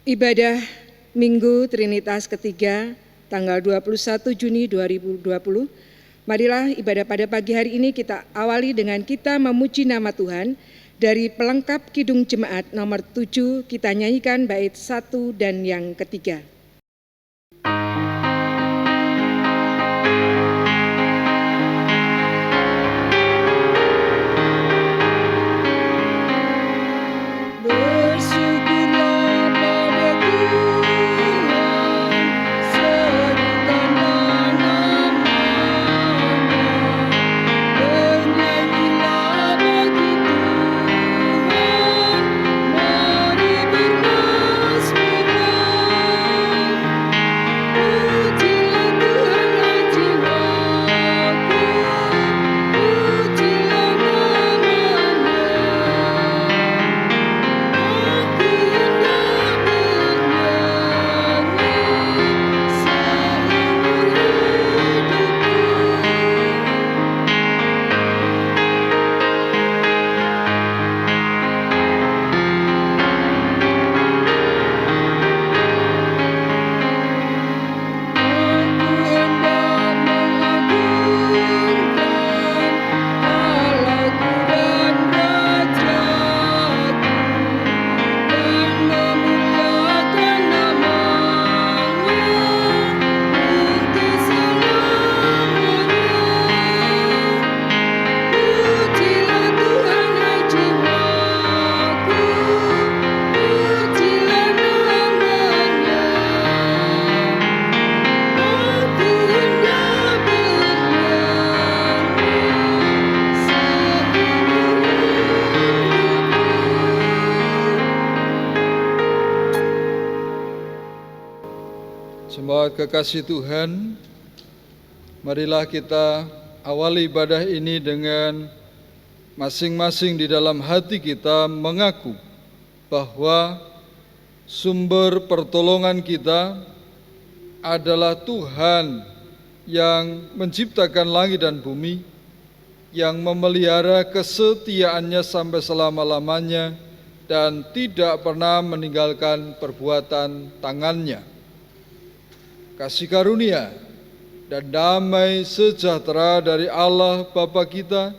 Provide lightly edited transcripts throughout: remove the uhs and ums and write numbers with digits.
Ibadah Minggu Trinitas ketiga tanggal 21 Juni 2020. Marilah ibadah pada pagi hari ini kita awali dengan kita memuji nama Tuhan. Dari pelengkap Kidung Jemaat nomor 7 kita nyanyikan bait 1 dan yang ketiga. Jemaat kekasih Tuhan, marilah kita awali ibadah ini dengan masing-masing di dalam hati kita mengaku bahwa sumber pertolongan kita adalah Tuhan yang menciptakan langit dan bumi, yang memelihara kesetiaannya sampai selama-lamanya dan tidak pernah meninggalkan perbuatan tangannya. Kasih karunia dan damai sejahtera dari Allah Bapa kita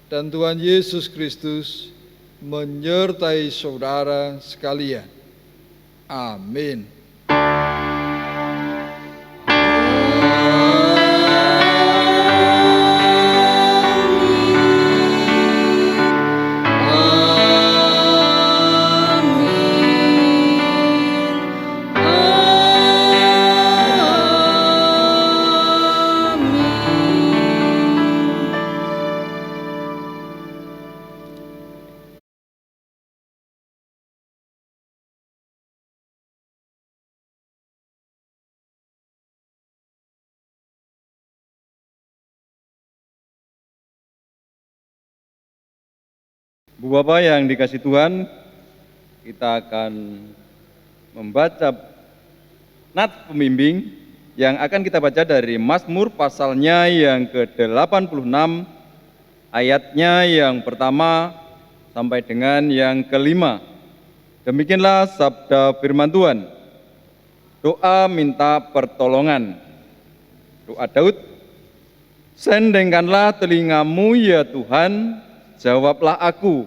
dan Tuhan Yesus Kristus menyertai saudara sekalian. Amin. Bu Bapak yang dikasih Tuhan, kita akan membaca nats pembimbing yang akan kita baca dari Mazmur pasalnya yang ke-86, ayatnya yang pertama sampai dengan yang kelima. Demikianlah sabda firman Tuhan. Doa minta pertolongan. Doa Daud, sendengkanlah telingamu ya Tuhan, jawablah aku,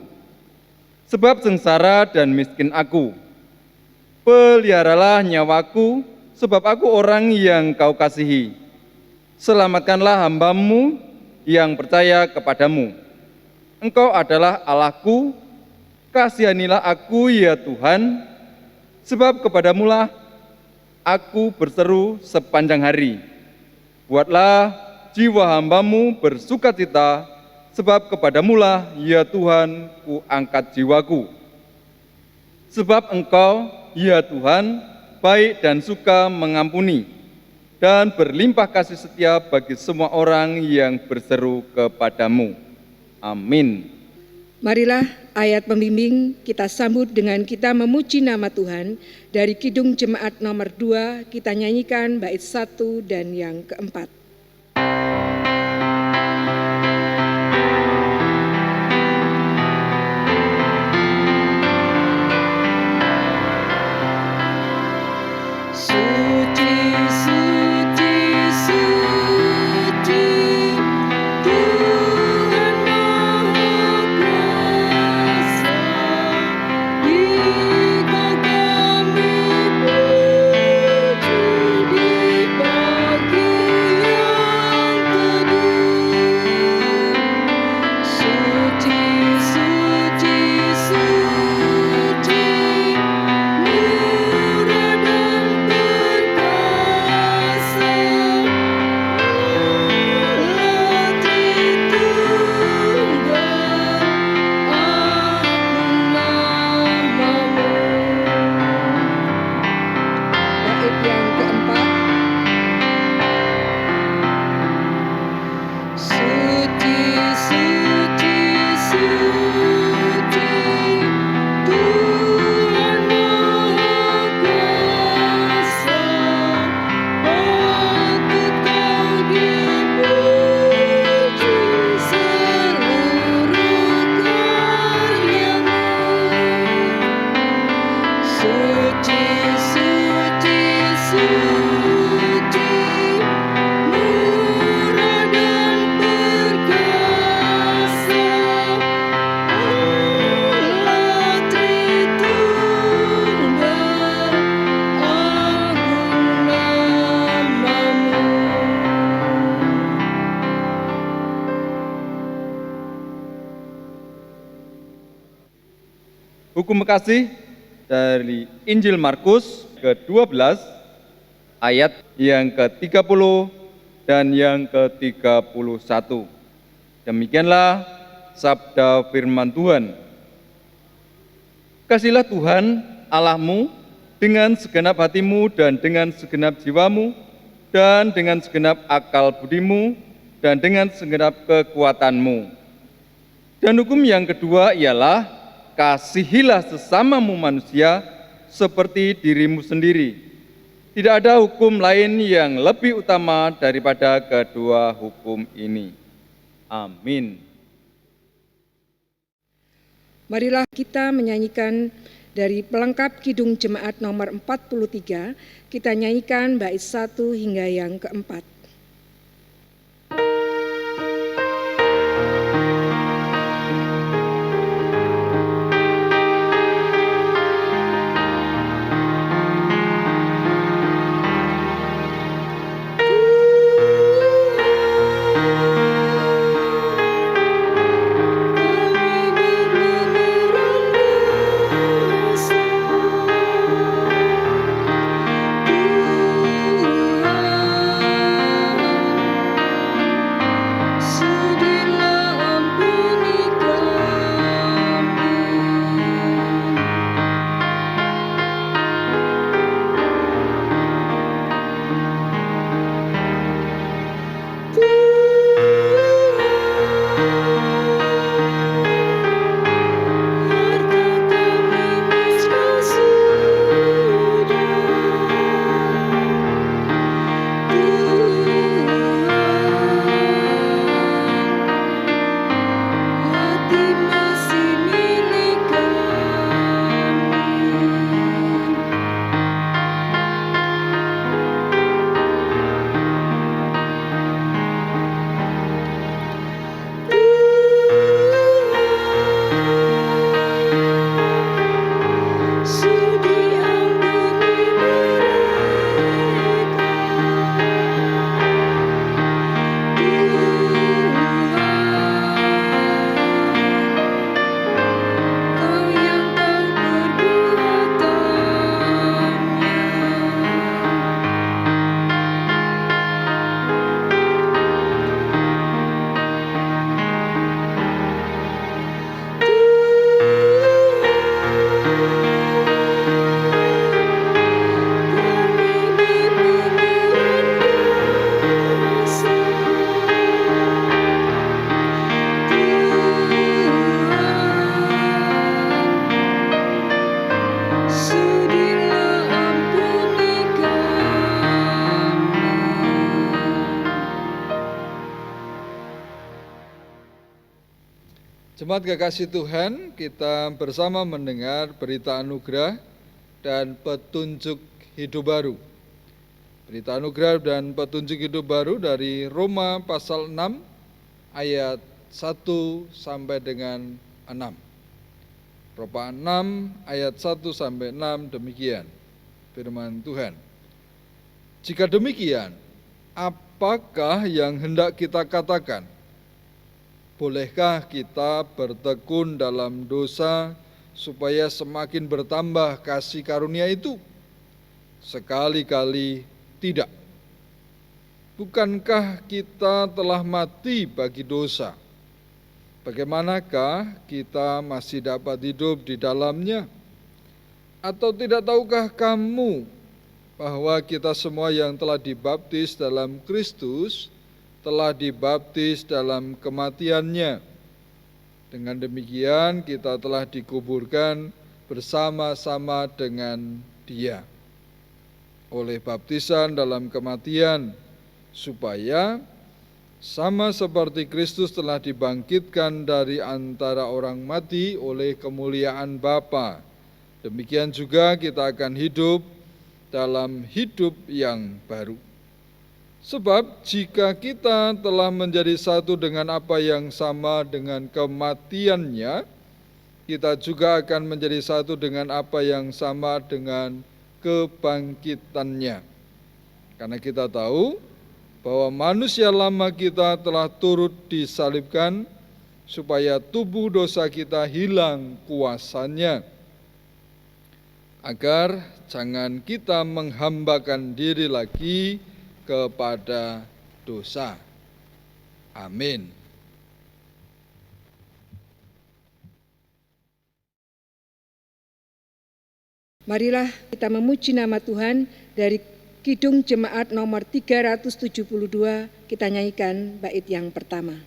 sebab sengsara dan miskin aku. Peliharalah nyawaku, sebab aku orang yang kau kasihi. Selamatkanlah hamba-Mu yang percaya kepadamu. Engkau adalah Allahku, kasihanilah aku ya Tuhan, sebab kepadamu-lah aku berseru sepanjang hari. Buatlah jiwa hamba-Mu bersukacita, sebab kepadamu-lah ya Tuhan ku angkat jiwaku. Sebab Engkau ya Tuhan baik dan suka mengampuni dan berlimpah kasih setia bagi semua orang yang berseru kepadamu. Amin. Marilah ayat pembimbing kita sambut dengan kita memuji nama Tuhan. Dari Kidung Jemaat nomor 2 kita nyanyikan bait 1 dan yang keempat. Hukum kasih dari Injil Markus ke-12 ayat yang ke-30 dan yang ke-31. Demikianlah sabda firman Tuhan. Kasihilah Tuhan Allahmu dengan segenap hatimu dan dengan segenap jiwamu dan dengan segenap akal budimu dan dengan segenap kekuatanmu. Dan hukum yang kedua ialah kasihilah sesamamu manusia seperti dirimu sendiri. Tidak ada hukum lain yang lebih utama daripada kedua hukum ini. Amin. Marilah kita menyanyikan dari pelengkap Kidung Jemaat nomor 43, kita nyanyikan bait 1 hingga yang keempat. Jemaat kekasih Tuhan, kita bersama mendengar berita anugerah dan petunjuk hidup baru. Berita anugerah dan petunjuk hidup baru dari Roma pasal 6 ayat 1 sampai dengan 6. Roma 6 ayat 1 sampai 6 demikian firman Tuhan. Jika demikian, apakah yang hendak kita katakan? Bolehkah kita bertekun dalam dosa supaya semakin bertambah kasih karunia itu? Sekali-kali tidak. Bukankah kita telah mati bagi dosa? Bagaimanakah kita masih dapat hidup di dalamnya? Atau tidak tahukah kamu bahwa kita semua yang telah dibaptis dalam Kristus telah dibaptis dalam kematiannya. Dengan demikian kita telah dikuburkan bersama-sama dengan Dia oleh baptisan dalam kematian, supaya sama seperti Kristus telah dibangkitkan dari antara orang mati oleh kemuliaan Bapa, demikian juga kita akan hidup dalam hidup yang baru. Sebab jika kita telah menjadi satu dengan apa yang sama dengan kematiannya, kita juga akan menjadi satu dengan apa yang sama dengan kebangkitannya. Karena kita tahu bahwa manusia lama kita telah turut disalibkan supaya tubuh dosa kita hilang kuasanya, agar jangan kita menghambakan diri lagi kepada dosa. Amin. Marilah kita memuji nama Tuhan. Dari Kidung Jemaat nomor 372, kita nyanyikan bait yang pertama.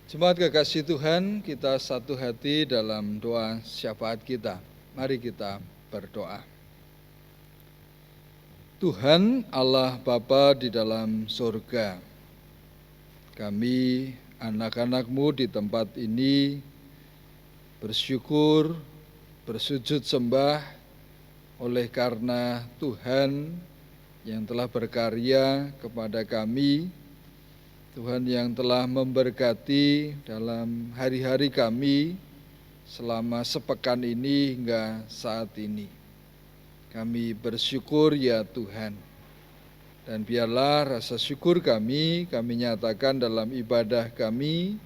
Jemaat kekasih Tuhan, kita satu hati dalam doa syafaat kita. Mari kita berdoa. Tuhan Allah Bapa di dalam surga, kami anak-anak-Mu di tempat ini bersyukur, bersujud sembah oleh karena Tuhan yang telah berkarya kepada kami, Tuhan yang telah memberkati dalam hari-hari kami selama sepekan ini hingga saat ini. Kami bersyukur ya Tuhan. Dan biarlah rasa syukur kami nyatakan dalam ibadah kami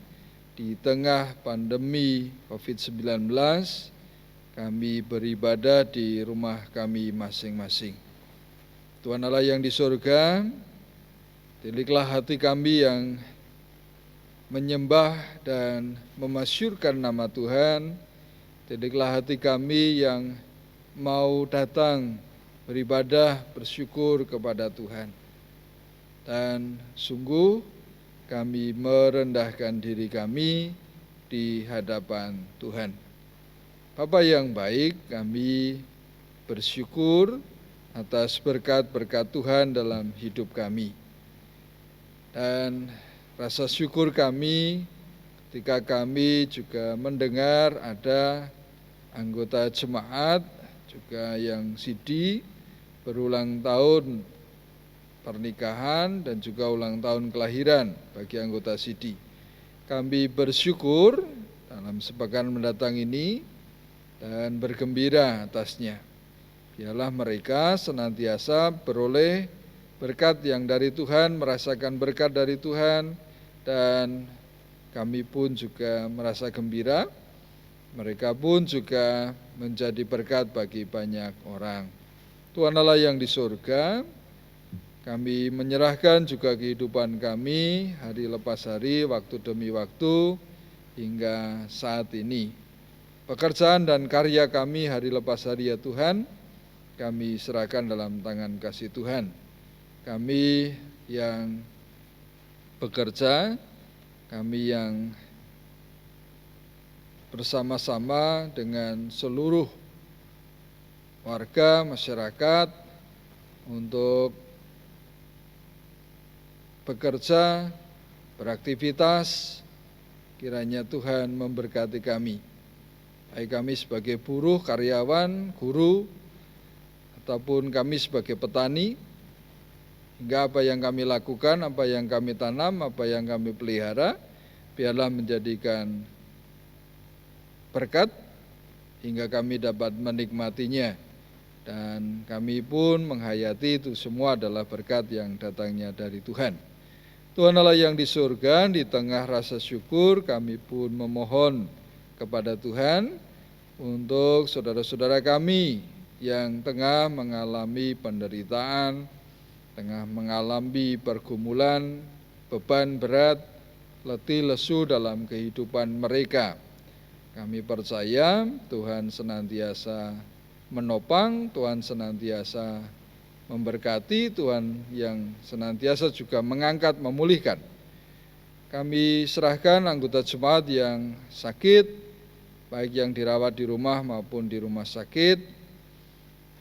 di tengah pandemi COVID-19. Kami beribadah di rumah kami masing-masing. Tuhan Allah yang di surga, tiliklah hati kami yang menyembah dan memasyurkan nama Tuhan. Tiliklah hati kami yang mau datang beribadah, bersyukur kepada Tuhan. Dan sungguh kami merendahkan diri kami di hadapan Tuhan. Bapa yang baik, kami bersyukur atas berkat-berkat Tuhan dalam hidup kami. Dan rasa syukur kami ketika kami juga mendengar ada anggota jemaat juga yang sidi berulang tahun pernikahan dan juga ulang tahun kelahiran bagi anggota sidi. Kami bersyukur dalam sepekan mendatang ini dan bergembira atasnya. Biarlah mereka senantiasa beroleh berkat yang dari Tuhan, merasakan berkat dari Tuhan, dan kami pun juga merasa gembira. Mereka pun juga menjadi berkat bagi banyak orang. Tuhan Allah yang di surga, kami menyerahkan juga kehidupan kami hari lepas hari, waktu demi waktu, hingga saat ini. Pekerjaan dan karya kami hari lepas hari ya Tuhan, kami serahkan dalam tangan kasih Tuhan. Kami yang bekerja, kami yang bersama-sama dengan seluruh warga masyarakat untuk bekerja beraktivitas. Kiranya Tuhan memberkati kami, baik kami sebagai buruh, karyawan, guru, ataupun kami sebagai petani, hingga apa yang kami lakukan, apa yang kami tanam, apa yang kami pelihara, biarlah menjadikan berkat hingga kami dapat menikmatinya. Dan kami pun menghayati itu semua adalah berkat yang datangnya dari Tuhan. Tuhan Allah yang di surga, di tengah rasa syukur kami pun memohon kepada Tuhan untuk saudara-saudara kami yang tengah mengalami penderitaan, tengah mengalami pergumulan, beban berat, letih lesu dalam kehidupan mereka. Kami percaya Tuhan senantiasa menopang, Tuhan senantiasa memberkati, Tuhan yang senantiasa juga mengangkat, memulihkan. Kami serahkan anggota jemaat yang sakit, baik yang dirawat di rumah maupun di rumah sakit.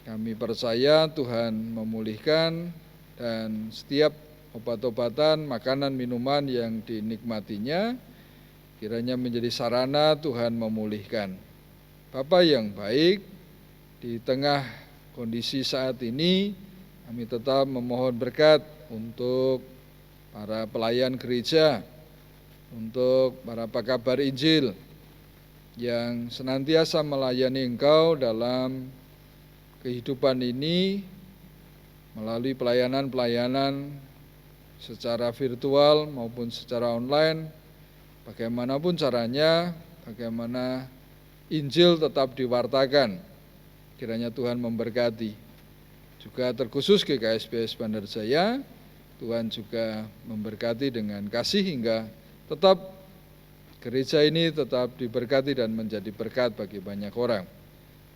Kami percaya Tuhan memulihkan, dan setiap obat-obatan, makanan, minuman yang dinikmatinya kiranya menjadi sarana Tuhan memulihkan. Bapa yang baik, di tengah kondisi saat ini kami tetap memohon berkat untuk para pelayan gereja, untuk para pekabar Injil yang senantiasa melayani Engkau dalam kehidupan ini melalui pelayanan-pelayanan secara virtual maupun secara online. Bagaimanapun caranya, bagaimana Injil tetap diwartakan. Kiranya Tuhan memberkati. Juga terkhusus GKSBS Bandar Jaya, Tuhan juga memberkati dengan kasih hingga tetap gereja ini tetap diberkati dan menjadi berkat bagi banyak orang.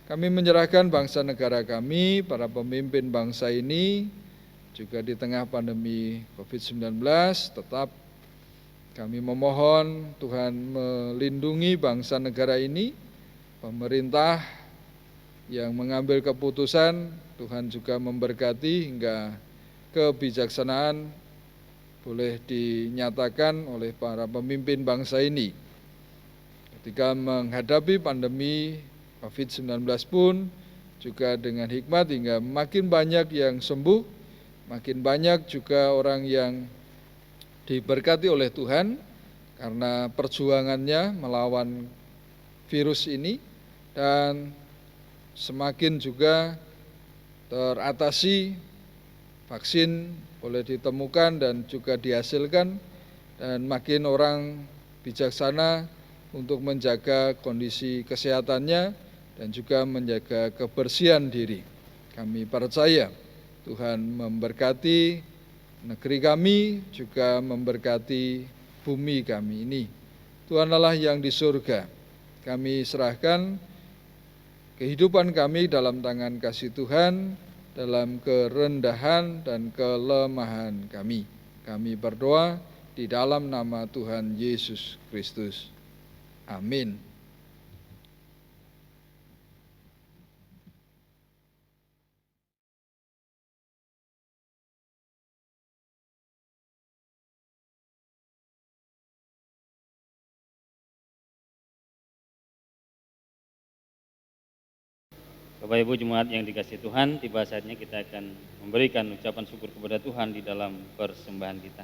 Kami menyerahkan bangsa negara kami, para pemimpin bangsa ini, juga di tengah pandemi COVID-19, tetap kami memohon Tuhan melindungi bangsa negara ini, pemerintah yang mengambil keputusan, Tuhan juga memberkati hingga kebijaksanaan boleh dinyatakan oleh para pemimpin bangsa ini. Ketika menghadapi pandemi COVID-19 pun juga dengan hikmat hingga makin banyak yang sembuh, makin banyak juga orang yang diberkati oleh Tuhan karena perjuangannya melawan virus ini, dan semakin juga teratasi, vaksin boleh ditemukan dan juga dihasilkan, dan makin orang bijaksana untuk menjaga kondisi kesehatannya dan juga menjaga kebersihan diri. Kami percaya Tuhan memberkati negeri kami, juga memberkati bumi kami ini. Tuhan Allah yang di surga, kami serahkan kehidupan kami dalam tangan kasih Tuhan, dalam kerendahan dan kelemahan kami. Kami berdoa di dalam nama Tuhan Yesus Kristus. Amin. Bapak Ibu Jemaat yang dikasihi Tuhan, tiba saatnya kita akan memberikan ucapan syukur kepada Tuhan di dalam persembahan kita.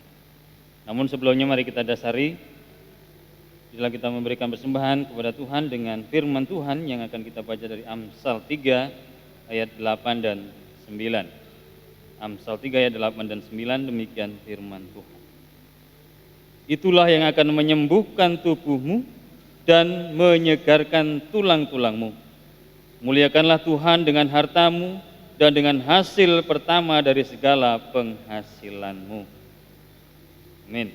Namun sebelumnya mari kita dasari, setelah kita memberikan persembahan kepada Tuhan dengan firman Tuhan yang akan kita baca dari Amsal 3 ayat 8 dan 9. Amsal 3 ayat 8 dan 9, demikian firman Tuhan. Itulah yang akan menyembuhkan tubuhmu dan menyegarkan tulang-tulangmu. Muliakanlah Tuhan dengan hartamu dan dengan hasil pertama dari segala penghasilanmu. Amin.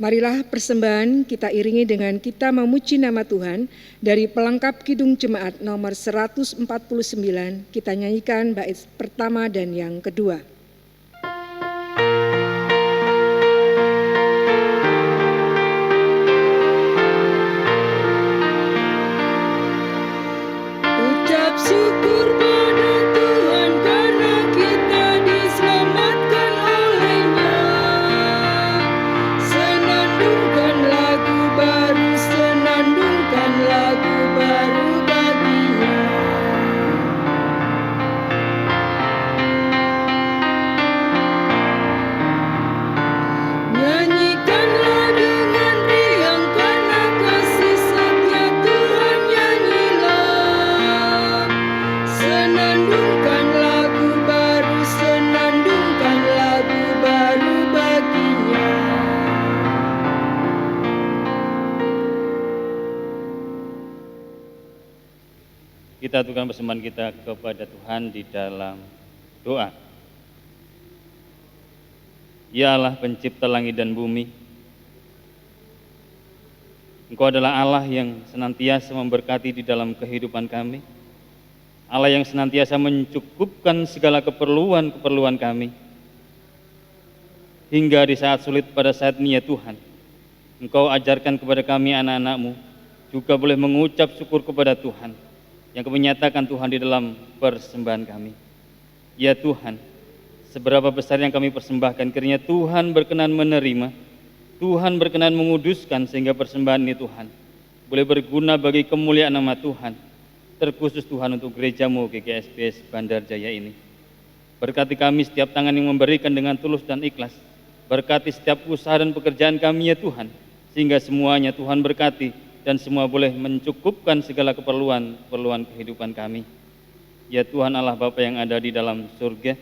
Marilah persembahan kita iringi dengan kita memuji nama Tuhan dari pelengkap Kidung Jemaat nomor 149, kita nyanyikan bait pertama dan yang kedua. Syukur pada Tuhan karena kita diselamatkan kita aturkan persembahan kita kepada Tuhan di dalam doa. Ya Allah pencipta langit dan bumi, Engkau adalah Allah yang senantiasa memberkati di dalam kehidupan kami, Allah yang senantiasa mencukupkan segala keperluan kami. Hingga di saat sulit pada saat ini ya Tuhan, Engkau ajarkan kepada kami anak-anak-Mu juga boleh mengucap syukur kepada Tuhan yang Kau menyatakan Tuhan di dalam persembahan kami. Ya Tuhan, seberapa besar yang kami persembahkan, kiranya Tuhan berkenan menerima, Tuhan berkenan menguduskan, sehingga persembahan ini Tuhan boleh berguna bagi kemuliaan nama Tuhan, terkhusus Tuhan untuk gereja-Mu GKSBS Bandar Jaya ini. Berkati kami setiap tangan yang memberikan dengan tulus dan ikhlas, berkati setiap usaha dan pekerjaan kami ya Tuhan, sehingga semuanya Tuhan berkati dan semua boleh mencukupkan segala keperluan kehidupan kami. Ya Tuhan Allah Bapa yang ada di dalam surga,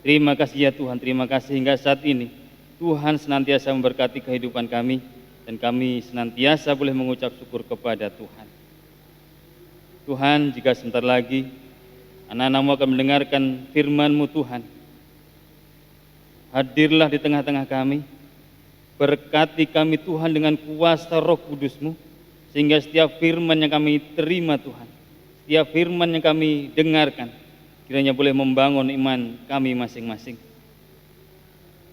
terima kasih ya Tuhan, terima kasih hingga saat ini Tuhan senantiasa memberkati kehidupan kami dan kami senantiasa boleh mengucap syukur kepada Tuhan. Tuhan, jika sebentar lagi anak-anak-Mu akan mendengarkan firman-Mu Tuhan, hadirlah di tengah-tengah kami, berkati kami Tuhan dengan kuasa Roh Kudus-Mu, sehingga setiap firman yang kami terima Tuhan, setiap firman yang kami dengarkan, kiranya boleh membangun iman kami masing-masing.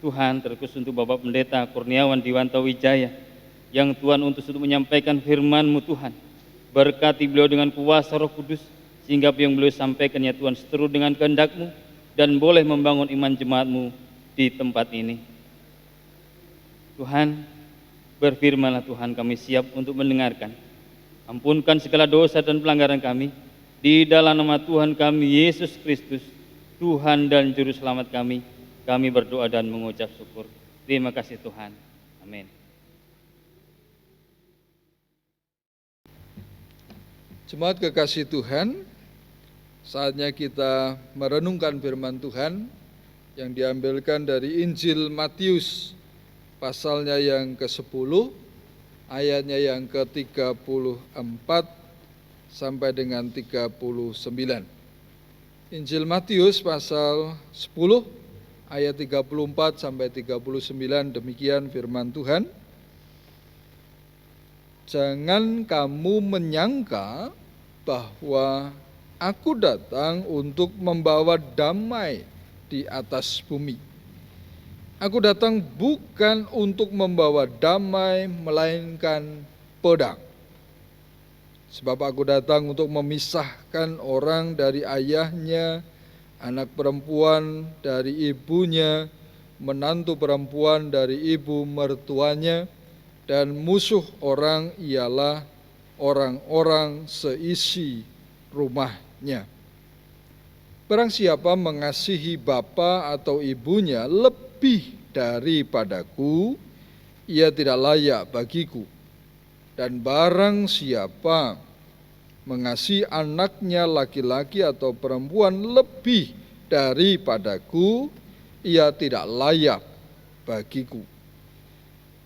Tuhan, terkhusus untuk Bapak Pendeta Kurniawan Diwanto Wijaya, yang Tuhan utus untuk menyampaikan firman-Mu Tuhan, berkati beliau dengan kuasa Roh Kudus, sehingga apa yang beliau sampaikan ya Tuhan seturut dengan kehendak-Mu dan boleh membangun iman jemaat-Mu di tempat ini. Tuhan, berfirman-Lah Tuhan, kami siap untuk mendengarkan. Ampunkan segala dosa dan pelanggaran kami, di dalam nama Tuhan kami Yesus Kristus, Tuhan dan Juru Selamat kami berdoa dan mengucap syukur. Terima kasih Tuhan. Amin. Jemaat kekasih Tuhan, saatnya kita merenungkan firman Tuhan yang diambilkan dari Injil Matius, pasalnya yang ke-10, ayatnya yang ke-34 sampai dengan 39. Injil Matius pasal 10 ayat 34 sampai 39, demikian firman Tuhan. Jangan kamu menyangka bahwa aku datang untuk membawa damai di atas bumi. Aku datang bukan untuk membawa damai, melainkan pedang. Sebab aku datang untuk memisahkan orang dari ayahnya, anak perempuan dari ibunya, menantu perempuan dari ibu mertuanya, dan musuh orang ialah orang-orang seisi rumahnya. Barang siapa mengasihi bapa atau ibunya lebih daripadaku, ia tidak layak bagiku. Dan barang siapa mengasihi anaknya laki-laki atau perempuan lebih daripadaku, ia tidak layak bagiku.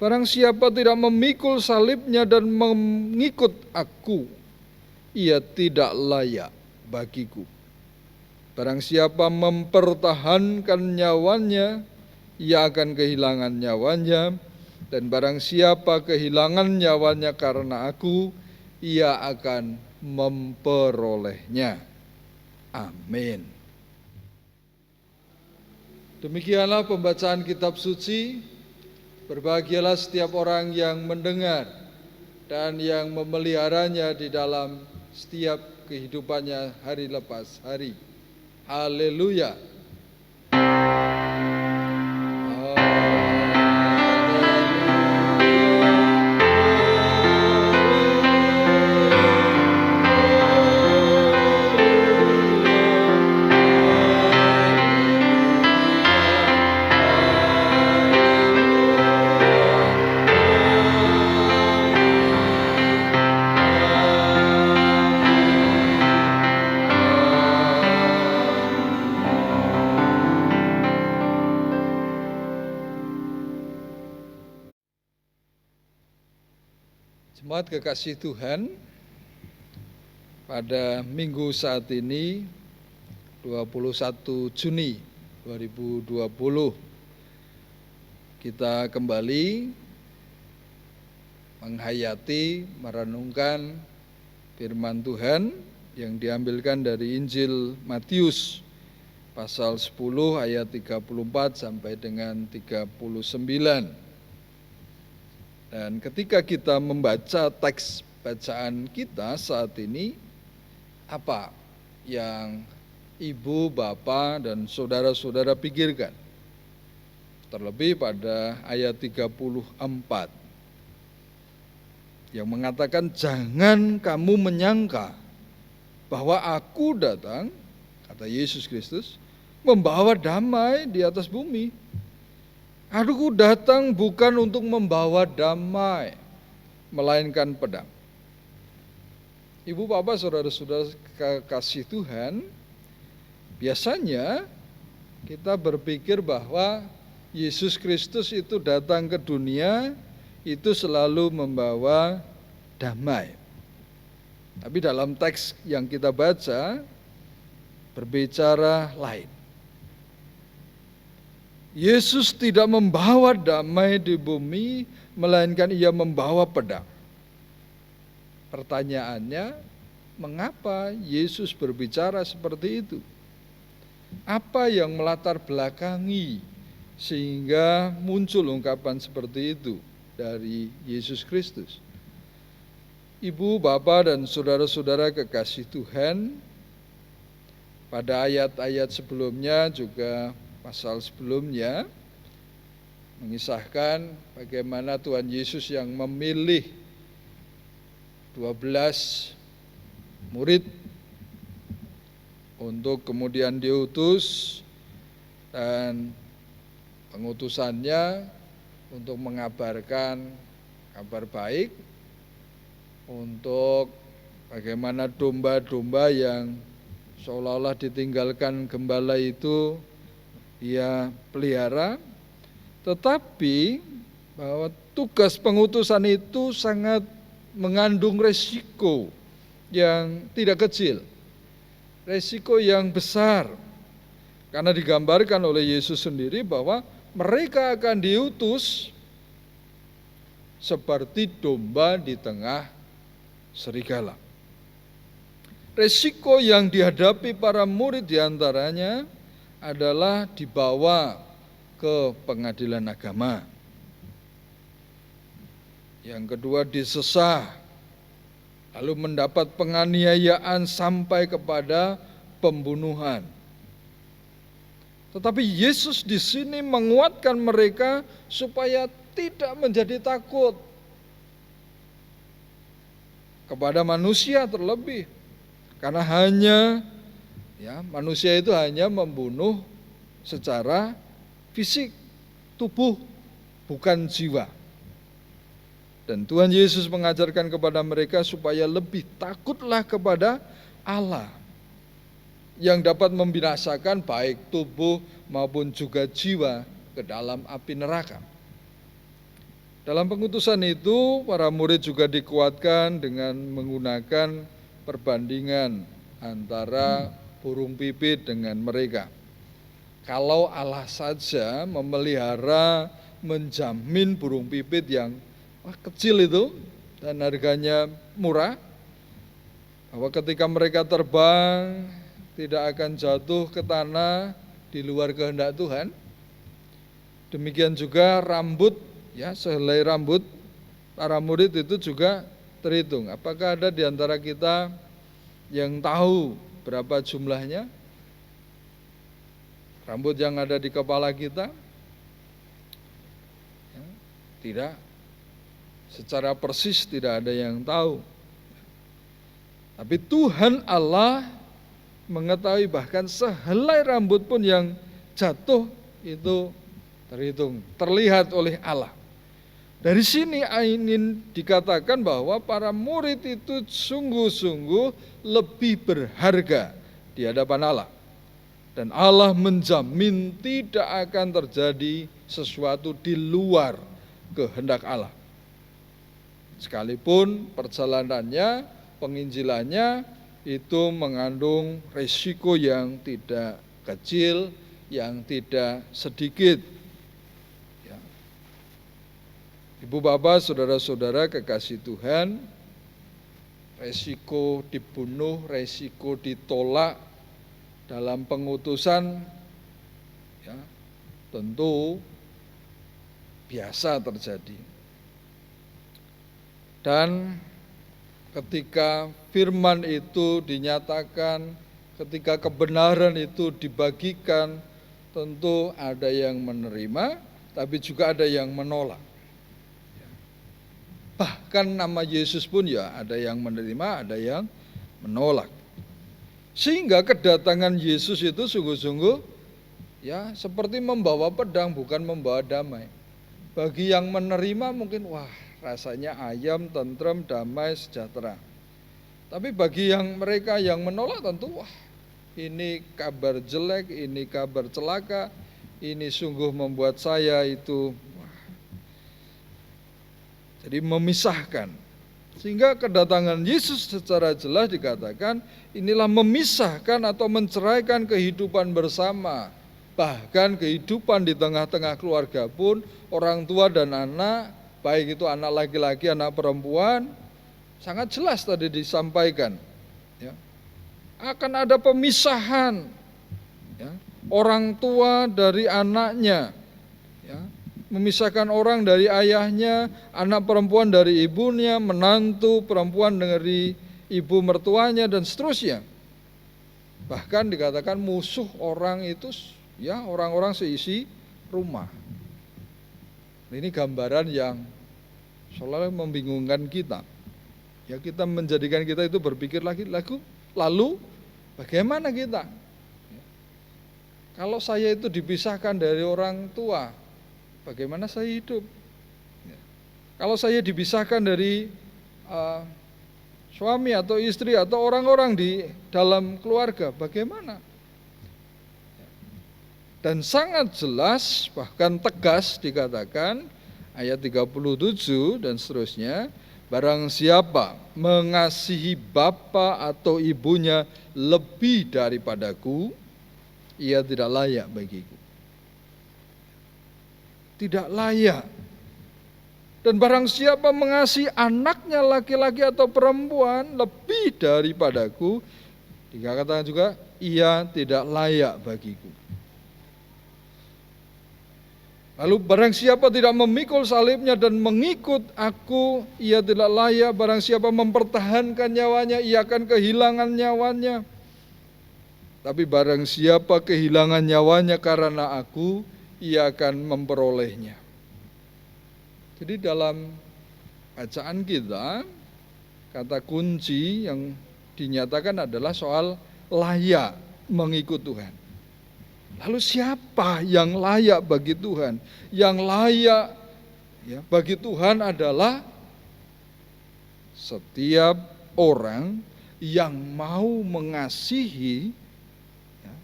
Barang siapa tidak memikul salibnya dan mengikut aku, ia tidak layak bagiku. Barang siapa mempertahankan nyawanya, ia akan kehilangan nyawanya, dan barang siapa kehilangan nyawanya karena aku, ia akan memperolehnya. Amin. Demikianlah pembacaan kitab suci. Berbahagialah setiap orang yang mendengar dan yang memeliharanya di dalam setiap kehidupannya hari lepas hari. Haleluya. Jemaat kekasih Tuhan, pada minggu saat ini 21 Juni 2020 kita kembali menghayati, merenungkan firman Tuhan yang diambilkan dari Injil Matius pasal 10 ayat 34 sampai dengan 39. Dan ketika kita membaca teks bacaan kita saat ini, apa yang ibu, bapak, dan saudara-saudara pikirkan? Terlebih pada ayat 34 yang mengatakan, jangan kamu menyangka bahwa aku datang, kata Yesus Kristus, membawa damai di atas bumi. Aku datang bukan untuk membawa damai, melainkan pedang. Ibu, bapak, saudara-saudara kasih Tuhan, biasanya kita berpikir bahwa Yesus Kristus itu datang ke dunia, itu selalu membawa damai. Tapi dalam teks yang kita baca, berbicara lain. Yesus tidak membawa damai di bumi, melainkan ia membawa pedang. Pertanyaannya, mengapa Yesus berbicara seperti itu? Apa yang melatar belakangi sehingga muncul ungkapan seperti itu dari Yesus Kristus? Ibu, bapak, dan saudara-saudara kekasih Tuhan, pada ayat-ayat sebelumnya juga pasal sebelumnya mengisahkan bagaimana Tuhan Yesus yang memilih 12 murid untuk kemudian diutus, dan pengutusannya untuk mengabarkan kabar baik, untuk bagaimana domba-domba yang seolah-olah ditinggalkan gembala itu ia pelihara, tetapi bahwa tugas pengutusan itu sangat mengandung resiko yang tidak kecil, resiko yang besar, karena digambarkan oleh Yesus sendiri bahwa mereka akan diutus seperti domba di tengah serigala. Resiko yang dihadapi para murid diantaranya adalah dibawa ke pengadilan agama. Yang kedua, disesah, lalu mendapat penganiayaan sampai kepada pembunuhan. Tetapi Yesus di sini menguatkan mereka supaya tidak menjadi takut kepada manusia terlebih, karena manusia itu hanya membunuh secara fisik, tubuh, bukan jiwa. Dan Tuhan Yesus mengajarkan kepada mereka supaya lebih takutlah kepada Allah yang dapat membinasakan baik tubuh maupun juga jiwa ke dalam api neraka. Dalam pengutusan itu, para murid juga dikuatkan dengan menggunakan perbandingan antara burung pipit dengan mereka. Kalau Allah saja memelihara, menjamin burung pipit yang kecil itu dan harganya murah, bahwa ketika mereka terbang tidak akan jatuh ke tanah di luar kehendak Tuhan. Demikian juga rambut, sehelai rambut para murid itu juga terhitung. Apakah ada di antara kita yang tahu berapa jumlahnya rambut yang ada di kepala kita? Tidak, secara persis tidak ada yang tahu. Tapi Tuhan Allah mengetahui, bahkan sehelai rambut pun yang jatuh itu terhitung, terlihat oleh Allah. Dari sini ingin dikatakan bahwa para murid itu sungguh-sungguh lebih berharga di hadapan Allah. Dan Allah menjamin tidak akan terjadi sesuatu di luar kehendak Allah. Sekalipun perjalanannya, penginjilannya itu mengandung resiko yang tidak kecil, yang tidak sedikit. Ya. Ibu bapak, saudara-saudara kekasih Tuhan, resiko dibunuh, resiko ditolak dalam pengutusan, ya, tentu biasa terjadi. Dan ketika firman itu dinyatakan, ketika kebenaran itu dibagikan, tentu ada yang menerima, tapi juga ada yang menolak. Bahkan nama Yesus pun ya ada yang menerima, ada yang menolak. Sehingga kedatangan Yesus itu sungguh-sungguh ya seperti membawa pedang, bukan membawa damai. Bagi yang menerima mungkin wah rasanya ayam, tentrem, damai, sejahtera. Tapi bagi mereka yang menolak tentu wah ini kabar jelek, ini kabar celaka, ini sungguh membuat saya itu jadi memisahkan. Sehingga kedatangan Yesus secara jelas dikatakan inilah memisahkan atau menceraikan kehidupan bersama. Bahkan kehidupan di tengah-tengah keluarga pun orang tua dan anak, baik itu anak laki-laki, anak perempuan, sangat jelas tadi disampaikan. Ya. Akan ada pemisahan ya, orang tua dari anaknya. Ya. Memisahkan orang dari ayahnya, anak perempuan dari ibunya, menantu perempuan dari ibu mertuanya, dan seterusnya. Bahkan dikatakan musuh orang itu ya orang-orang seisi rumah. Ini gambaran yang selalu membingungkan kita. Ya kita menjadikan kita itu berpikir lalu bagaimana kita? Kalau saya itu dipisahkan dari orang tua, bagaimana saya hidup? Kalau saya dipisahkan dari suami atau istri atau orang-orang di dalam keluarga, bagaimana? Dan sangat jelas bahkan tegas dikatakan ayat 37 dan seterusnya, barang siapa mengasihi bapa atau ibunya lebih daripadaku, ia tidak layak bagiku. Tidak layak. Dan barang siapa mengasihi anaknya laki-laki atau perempuan lebih daripadaku, dikatakan juga ia tidak layak bagiku. Lalu barang siapa tidak memikul salibnya dan mengikut aku, ia tidak layak. Barang siapa mempertahankan nyawanya, ia akan kehilangan nyawanya. Tapi barang siapa kehilangan nyawanya karena aku, ia akan memperolehnya. Jadi dalam bacaan kita, kata kunci yang dinyatakan adalah soal layak mengikut Tuhan. Lalu siapa yang layak bagi Tuhan? Yang layak ya, bagi Tuhan adalah setiap orang yang mau mengasihi ya,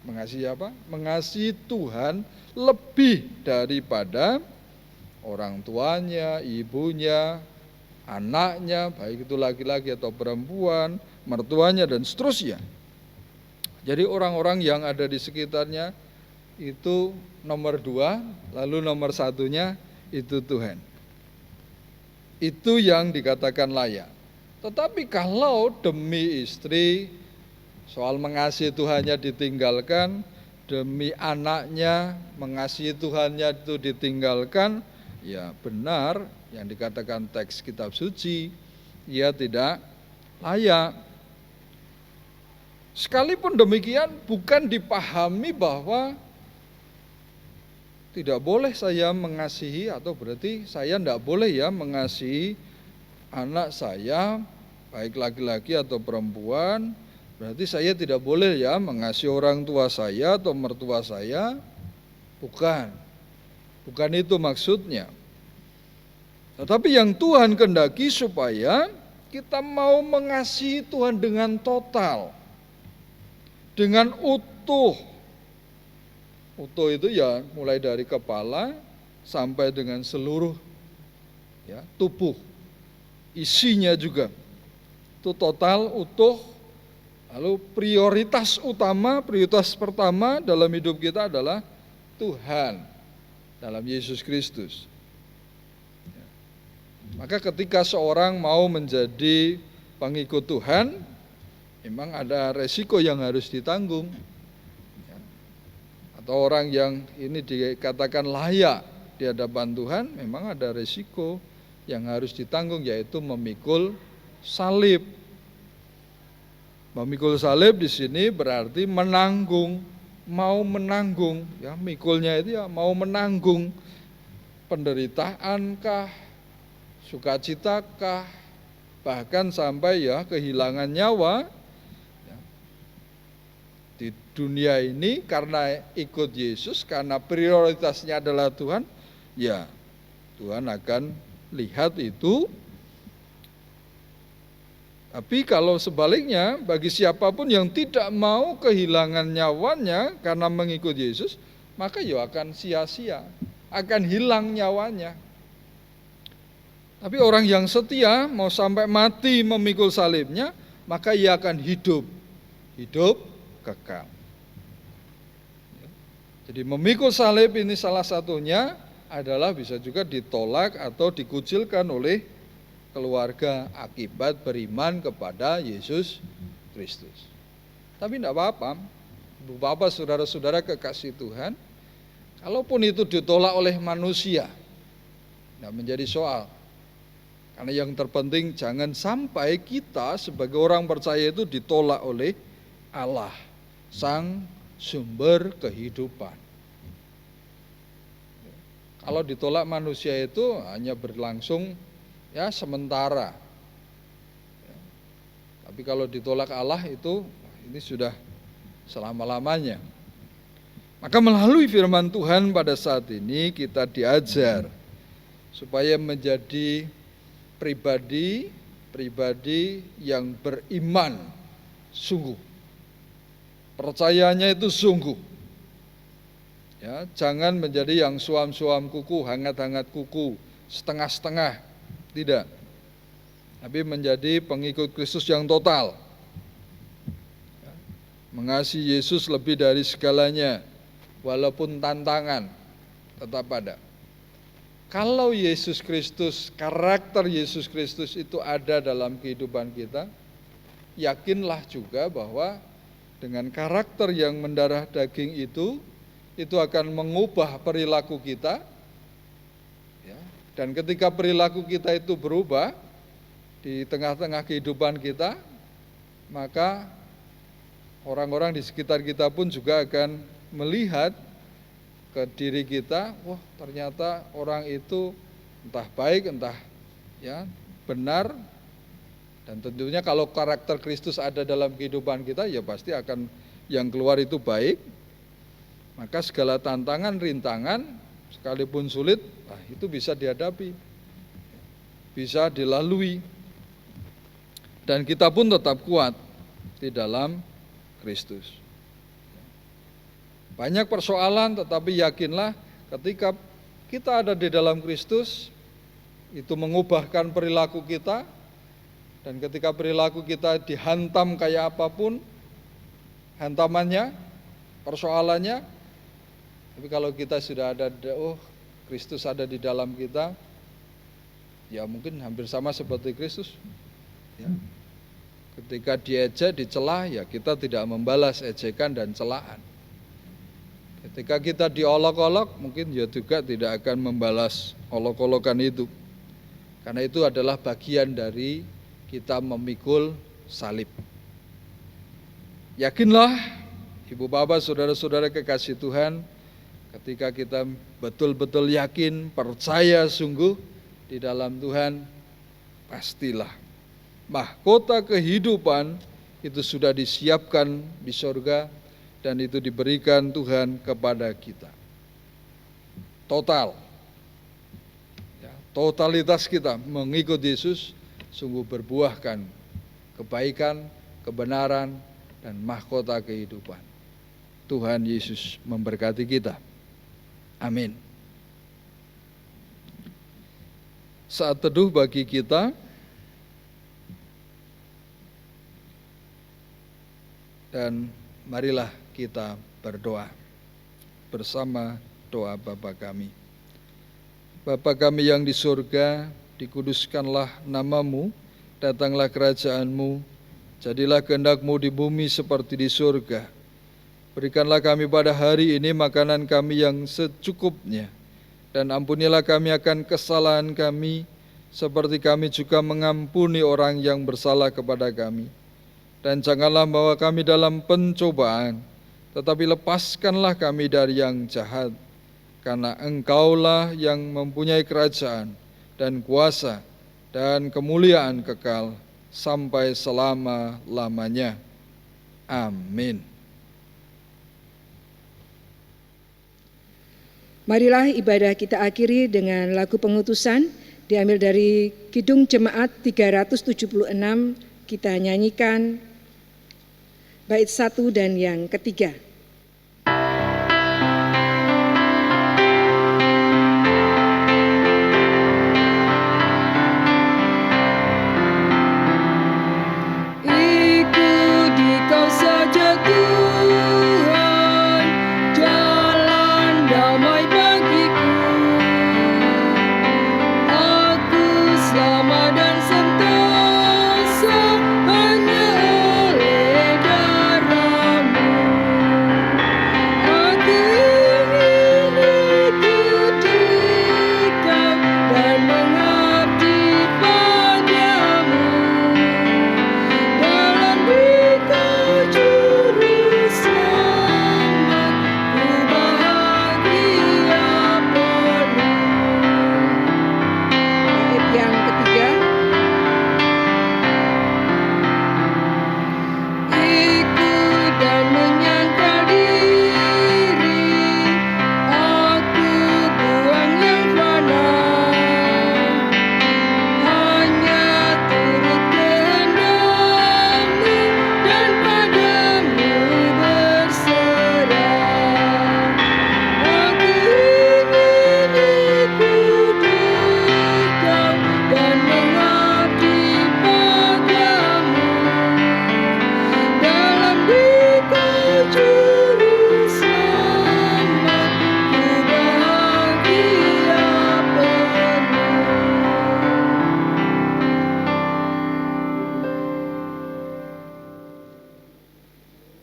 mengasihi apa? Mengasihi Tuhan lebih daripada orang tuanya, ibunya, anaknya, baik itu laki-laki atau perempuan, mertuanya dan seterusnya. Jadi orang-orang yang ada di sekitarnya itu nomor 2, lalu nomor 1-nya itu Tuhan. Itu yang dikatakan layak. Tetapi kalau demi istri, soal mengasihi Tuhannya ditinggalkan, demi anaknya mengasihi Tuhannya itu ditinggalkan, ya benar yang dikatakan teks kitab suci, ia tidak layak. Sekalipun demikian bukan dipahami bahwa tidak boleh saya mengasihi atau berarti saya tidak boleh ya mengasihi anak saya baik laki-laki atau perempuan, berarti saya tidak boleh ya mengasihi orang tua saya atau mertua saya. Bukan itu maksudnya. Tetapi yang Tuhan kehendaki supaya kita mau mengasihi Tuhan dengan total, dengan utuh. Utuh itu ya mulai dari kepala sampai dengan seluruh ya, tubuh, isinya juga. itu total, utuh. Lalu prioritas pertama dalam hidup kita adalah Tuhan dalam Yesus Kristus. Maka ketika seorang mau menjadi pengikut Tuhan, memang ada resiko yang harus ditanggung. Atau orang yang ini dikatakan layak di hadapan Tuhan, memang ada resiko yang harus ditanggung, yaitu memikul salib. Memikul salib di sini berarti menanggung, mau menanggung, ya, mikulnya itu ya mau menanggung penderitaankah, sukacitakah, bahkan sampai ya kehilangan nyawa. Di dunia ini karena ikut Yesus, karena prioritasnya adalah Tuhan, ya Tuhan akan lihat itu. Tapi kalau sebaliknya, bagi siapapun yang tidak mau kehilangan nyawanya karena mengikut Yesus, maka ya akan sia-sia, akan hilang nyawanya. Tapi orang yang setia mau sampai mati memikul salibnya, maka ia akan hidup kekal. Jadi memikul salib ini salah satunya adalah bisa juga ditolak atau dikucilkan oleh keluarga akibat beriman kepada Yesus Kristus. Tapi tidak apa-apa, Bapak, saudara-saudara kekasih Tuhan, kalaupun itu ditolak oleh manusia, tidak menjadi soal. Karena yang terpenting jangan sampai kita sebagai orang percaya itu ditolak oleh Allah, Sang Sumber kehidupan. Kalau ditolak manusia itu hanya berlangsung ya sementara. Tapi kalau ditolak Allah itu ini sudah selama-lamanya. Maka melalui firman Tuhan pada saat ini kita diajar supaya menjadi pribadi yang beriman sungguh. Percayanya itu sungguh. Ya, jangan menjadi yang suam-suam kuku, hangat-hangat kuku, setengah-setengah. Tidak. Tapi menjadi pengikut Kristus yang total. Ya, mengasihi Yesus lebih dari segalanya, walaupun tantangan tetap ada. Kalau Yesus Kristus, karakter Yesus Kristus itu ada dalam kehidupan kita, yakinlah juga bahwa dengan karakter yang mendarah daging itu akan mengubah perilaku kita. Ya, dan ketika perilaku kita itu berubah di tengah-tengah kehidupan kita, maka orang-orang di sekitar kita pun juga akan melihat ke diri kita, wah ternyata orang itu entah baik, entah ya benar. Dan tentunya kalau karakter Kristus ada dalam kehidupan kita, ya pasti akan yang keluar itu baik. Maka segala tantangan, rintangan, sekalipun sulit, itu bisa dihadapi, bisa dilalui. Dan kita pun tetap kuat di dalam Kristus. Banyak persoalan, tetapi yakinlah ketika kita ada di dalam Kristus, itu mengubahkan perilaku kita. Dan ketika perilaku kita dihantam kayak apapun, hantamannya, persoalannya, tapi kalau kita sudah ada, Kristus ada di dalam kita, ya mungkin hampir sama seperti Kristus. Ya. Ketika diejek, dicela, ya kita tidak membalas ejekan dan celaan. Ketika kita diolok-olok, mungkin ya juga tidak akan membalas olok-olokan itu. Karena itu adalah bagian dari kita memikul salib. Yakinlah, Ibu Bapak, saudara-saudara kekasih Tuhan, ketika kita betul-betul yakin, percaya sungguh di dalam Tuhan, pastilah mahkota kehidupan itu sudah disiapkan di surga dan itu diberikan Tuhan kepada kita. Total. Ya, totalitas kita mengikut Yesus sungguh berbuahkan kebaikan, kebenaran, dan mahkota kehidupan. Tuhan Yesus memberkati kita. Amin. Saat teduh bagi kita, Dan marilah kita berdoa bersama doa Bapa kami. Bapa kami yang di surga, dikuduskanlah namamu, datanglah kerajaanmu, jadilah kehendak-Mu di bumi seperti di surga. Berikanlah kami pada hari ini makanan kami yang secukupnya, dan ampunilah kami akan kesalahan kami, seperti kami juga mengampuni orang yang bersalah kepada kami. Dan janganlah membawa kami dalam pencobaan, tetapi lepaskanlah kami dari yang jahat, karena Engkaulah yang mempunyai kerajaan dan kuasa dan kemuliaan kekal sampai selama-lamanya. Amin. Marilah ibadah kita akhiri dengan lagu pengutusan, diambil dari Kidung Jemaat 376, kita nyanyikan bait 1 dan yang ketiga. Ikuti kau saja Tuhan, jalan damai bagiku. Aku selamat dan sentosa hanya oleh darah-Mu. Aku ingin ikuti Kau dan mengabdi padamu. Dalam Dikau juru selamat, ku bahagia penuh. Bait yang ketiga. Ikut dan menyangkal diri, aku buang yang fana, hanya turut kehendak-Mu dan padamu berserah. Aku ingin ikuti Kau dan mengabdi padamu. Dalam Dikau juru selamat, ku bahagia penuh.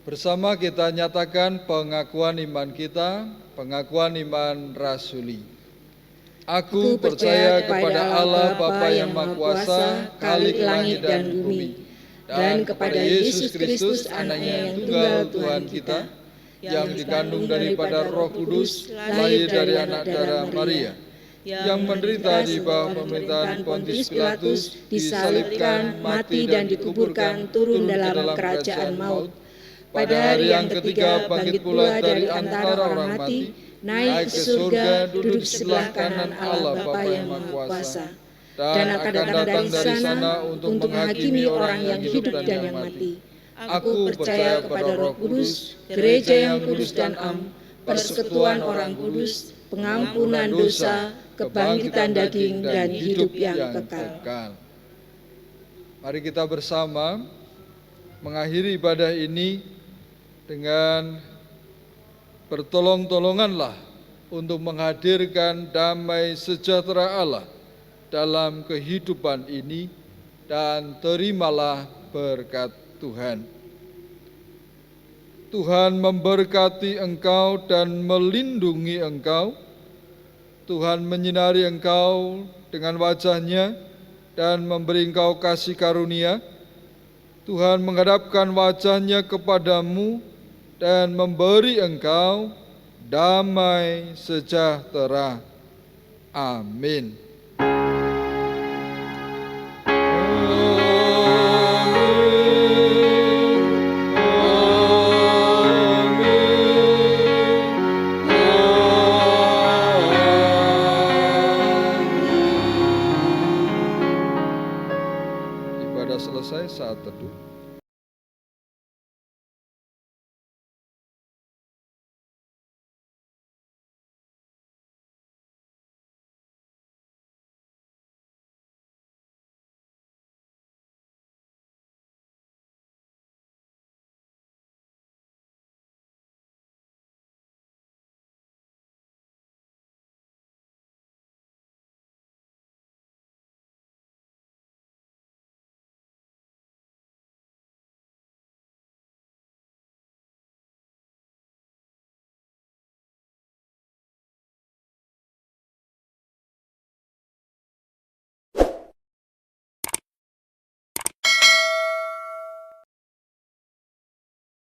Bersama kita nyatakan pengakuan iman kita, pengakuan iman rasuli. Aku percaya kepada Allah Bapa yang Maha Kuasa, Khalik langit dan bumi, dan kepada Yesus Kristus, Anaknya yang tunggal Tuhan kita, yang dikandung daripada Roh Kudus, lahir dari anak darah Maria, yang menderita di bawah pemerintahan Pontius Pilatus, disalibkan, mati dan dikuburkan, turun dalam kerajaan maut. Pada hari yang ketiga bangkit pula dari antara orang mati, naik ke surga, duduk di sebelah kanan Allah Bapa yang Maha Kuasa, dan akan datang dari sana untuk menghakimi orang yang hidup dan yang mati. Aku percaya kepada Roh Kudus, gereja yang kudus dan am, persekutuan orang kudus, pengampunan dosa, kebangkitan daging, dan hidup yang kekal. Mari kita bersama mengakhiri ibadah ini dengan bertolong-tolonganlah untuk menghadirkan damai sejahtera Allah dalam kehidupan ini, dan terimalah berkat Tuhan. Tuhan memberkati engkau dan melindungi engkau. Tuhan menyinari engkau dengan wajah-Nya dan memberi engkau kasih karunia. Tuhan menghadapkan wajah-Nya kepadamu dan memberi engkau damai sejahtera. Amin. Ibadah selesai, saat teduh.